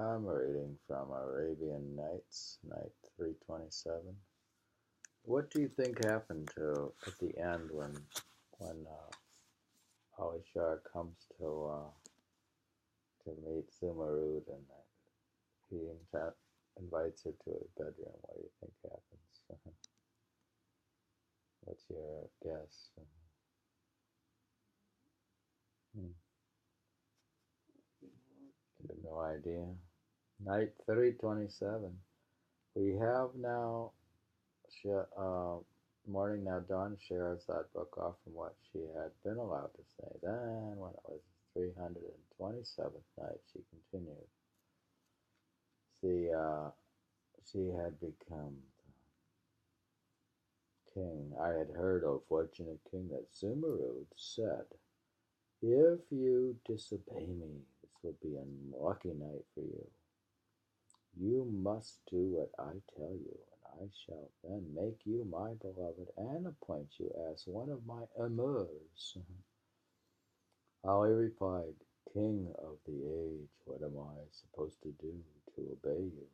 I'm reading from Arabian Nights, night 327. What do you think happened at the end when Ali Shar comes to meet Zumurrud and he invites her to his bedroom? What do you think happens? What's your guess? You have no idea. Night 327. We have now morning now dawn shares that book off from what she had been allowed to say. Then, when it was 327th night, she continued. She had become king. I had heard, O fortunate king, that Zumurrud said, if you disobey me, this will be a lucky night for you. You must do what I tell you, and I shall then make you my beloved and appoint you as one of my emirs. Ali replied, King of the age, what am I supposed to do to obey you?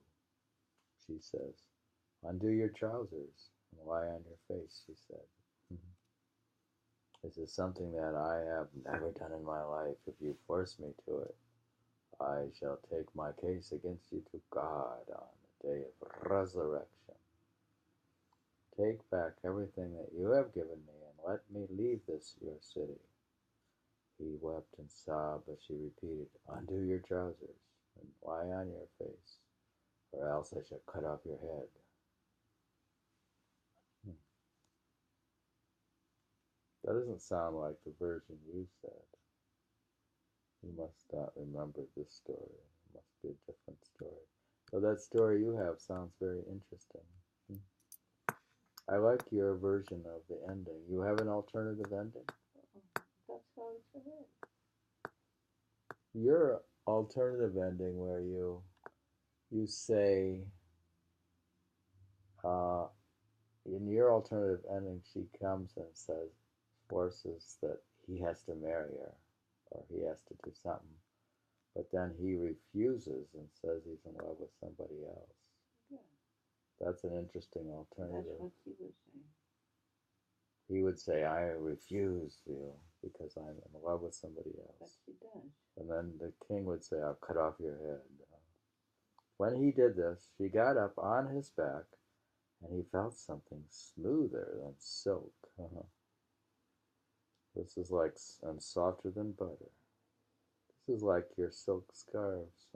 She says, undo your trousers and lie on your face, she said. This is something that I have never done in my life. If you force me to it, I shall take my case against you to God on the day of resurrection. Take back everything that you have given me, and let me leave this your city. He wept and sobbed, but she repeated, undo your trousers and lie on your face, or else I shall cut off your head. That doesn't sound like the version you said. You must not remember this story. It must be a different story. So that story you have sounds very interesting. I like your version of the ending. You have an alternative ending? That's how it's read. Your alternative ending where you say, in your alternative ending, she comes and says, forces that he has to marry her, or he has to do something. But then he refuses and says he's in love with somebody else. Yeah. That's an interesting alternative. That's what he would say. He would say, I refuse you because I'm in love with somebody else. But he does. And then the king would say, I'll cut off your head. When he did this, she got up on his back, and he felt something smoother than silk. This is like, and softer than butter. This is like your silk scarves.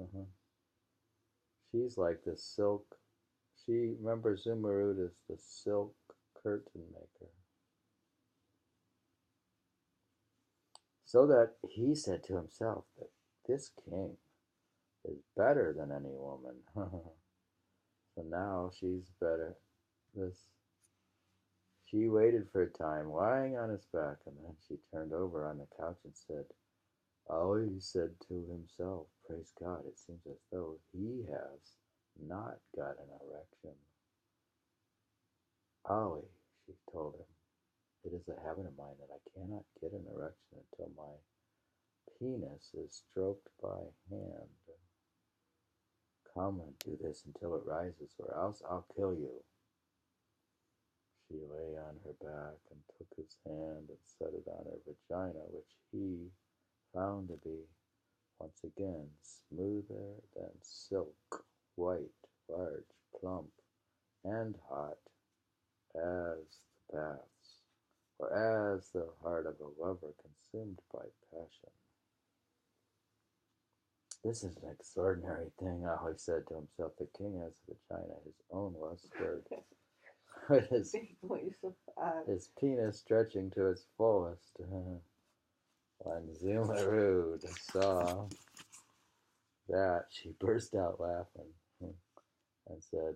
She's like the silk. Remember, Zumurrud is the silk curtain maker. So that he said to himself that this king is better than any woman. So now she's better. She waited for a time, lying on his back, and then she turned over on the couch and said, Ali said to himself, praise God, it seems as though he has not got an erection. Ali, she told him, it is a habit of mine that I cannot get an erection until my penis is stroked by hand. Come and do this until it rises, or else I'll kill you. She lay on her back and took his hand and set it on her vagina, which he found to be, once again, smoother than silk, white, large, plump, and hot as the baths, or as the heart of a lover consumed by passion. This is an extraordinary thing, Ali said to himself. The king has a vagina, his own lust word. His penis stretching to its fullest. When Zumurrud saw that, she burst out laughing and said,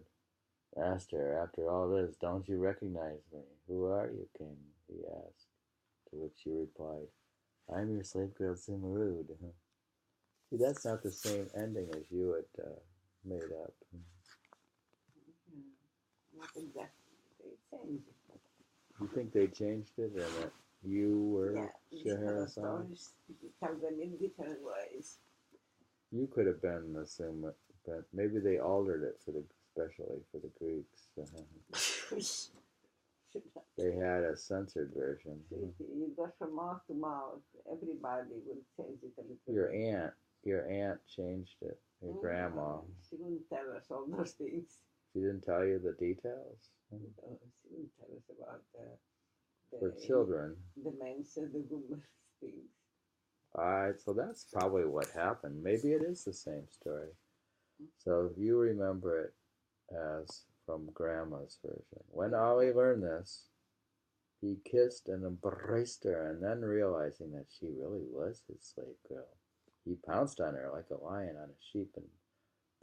Master, after all this, don't you recognize me? Who are you, king? He asked, to which she replied, I'm your slave girl Zumurrud. See, that's not the same ending as you had made up. Not exactly. They changed it. You think they changed it, and that you were Shahrazad? Stories become them in different ways. You could have been the same, but maybe they altered it for the especially for the Greeks. They had a censored version. You got from mouth to mouth. Everybody will change it a little Your bit. aunt changed it. Your grandma. She wouldn't tell us all those things. She didn't tell you the details. No, she wouldn't tell us about For children. the men's and the women's things. Alright, so that's probably what happened. Maybe it is the same story. So you remember it as from Grandma's version. When Ali learned this, he kissed and embraced her, and then realizing that she really was his slave girl, he pounced on her like a lion on a sheep and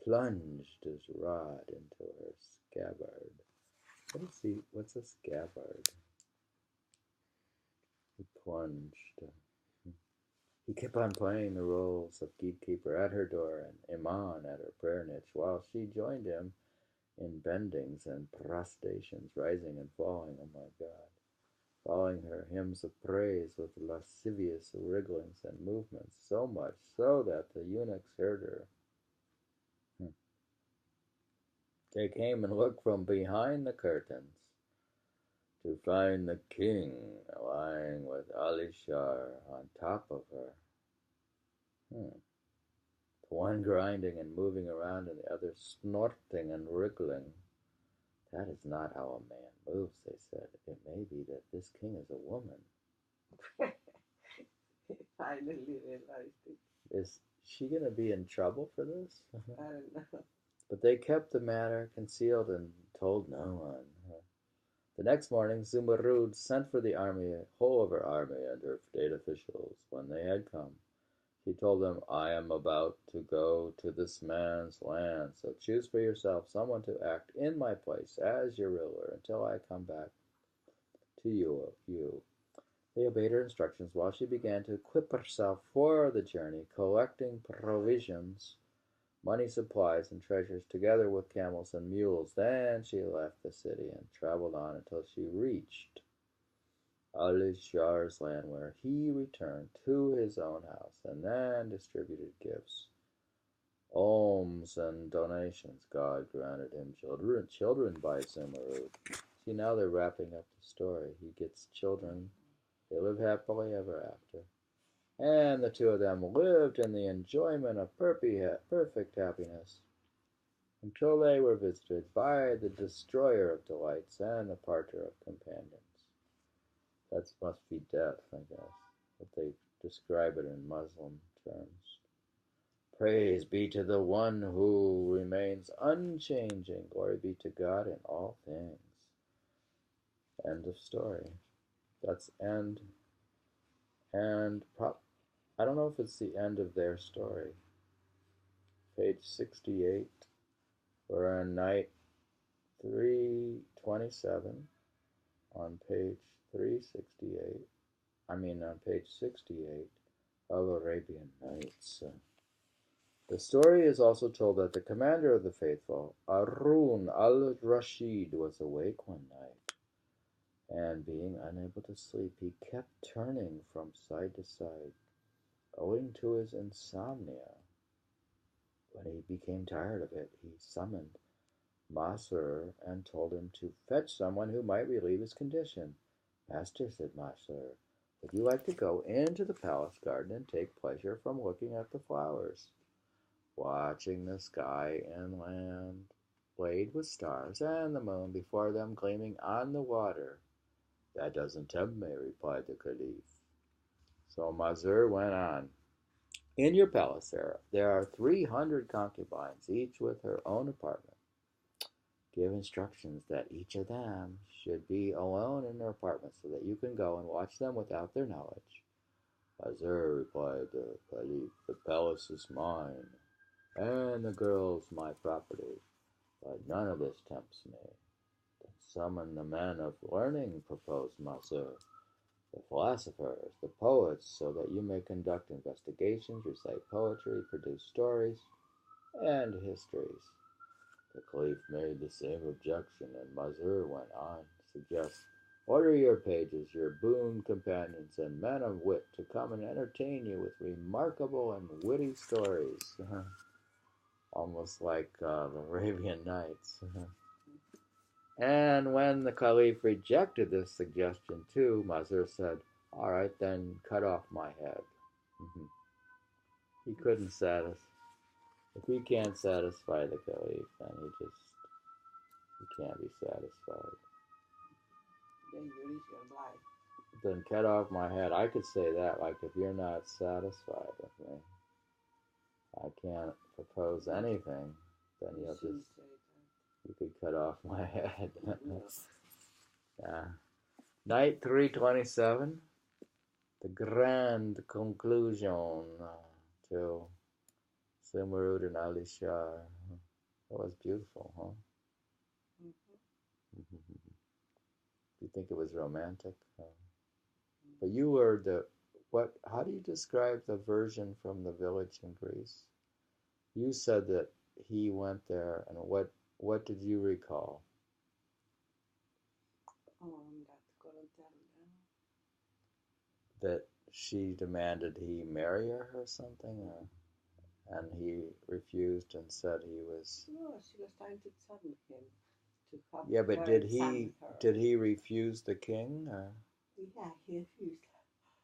plunged his rod into her scabbard. What's a scabbard? He plunged. He kept on playing the roles of gatekeeper at her door and imam at her prayer niche, while she joined him in bendings and prostrations, rising and falling, oh my God, following her hymns of praise with lascivious wrigglings and movements, so much so that the eunuchs heard her. They came and looked from behind the curtains to find the king lying with Ali Shar on top of her. The one grinding and moving around and the other snorting and wriggling. That is not how a man moves, they said. It may be that this king is a woman. He finally realized it. Is she going to be in trouble for this? I don't know. But they kept the matter concealed and told no one. The next morning, Zumurrud sent for the army, whole of her army, and her state officials. When they had come, she told them, I am about to go to this man's land, so choose for yourself someone to act in my place as your ruler until I come back to you. They obeyed her instructions while she began to equip herself for the journey, collecting provisions, money, supplies, and treasures, together with camels and mules. Then she left the city and traveled on until she reached Ali Shar's land, where he returned to his own house and then distributed gifts, alms, and donations. God granted him children by Zumurrud. See, now they're wrapping up the story. He gets children. They live happily ever after. And the two of them lived in the enjoyment of perfect happiness until they were visited by the destroyer of delights and the parter of companions. That must be death, I guess, but they describe it in Muslim terms. Praise be to the one who remains unchanging. Glory be to God in all things. End of story. That's end. And I don't know if it's the end of their story. Page 68. We're on night 327 on page 368. On page 68 of Arabian Nights. The story is also told that the commander of the faithful, Harun al-Rashid, was awake one night, and being unable to sleep, he kept turning from side to side, owing to his insomnia. When he became tired of it, he summoned Masrur and told him to fetch someone who might relieve his condition. Master, said Masrur, would you like to go into the palace garden and take pleasure from looking at the flowers, watching the sky and land played with stars and the moon before them gleaming on the water? That doesn't tempt me, replied the Caliph. So Masrur went on. In your palace there are 300 concubines, each with her own apartment. Give instructions that each of them should be alone in their apartment so that you can go and watch them without their knowledge. Masrur, replied the Caliph, the palace is mine, and the girls my property, but none of this tempts me. Then summon the men of learning, proposed Masrur, the philosophers, the poets, so that you may conduct investigations, recite poetry, produce stories and histories. The Caliph made the same objection, and Masrur went on to suggest Order your pages, your boon companions, and men of wit to come and entertain you with remarkable and witty stories. Almost like the Arabian Nights. And when the Caliph rejected this suggestion too, Mazur said, "All right, then cut off my head." He couldn't satisfy. If he can't satisfy the Caliph, then he can't be satisfied. Then you risk your life. Then cut off my head. I could say that, like, if you're not satisfied with me, I can't propose anything, then you could cut off my head. Yeah. Night 327, the grand conclusion to Zumurrud and Ali Shar. That was beautiful, huh? Do you think it was romantic? But you were how do you describe the version from the village in Greece? You said that he went there, and what did you recall? That she demanded he marry her or something, and he refused and said he was. No, she was trying to summon him to help. Yeah, but did he refuse the king? Yeah, he refused.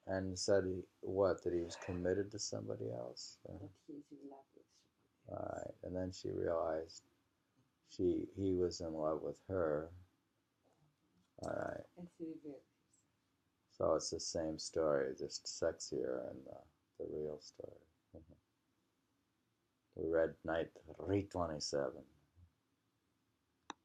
And said that he was committed to somebody else? That he's in love with somebody else. All right, and then she realized he was in love with her. All right. And she revealed. So it's the same story, just sexier in the real story. We read Night 327.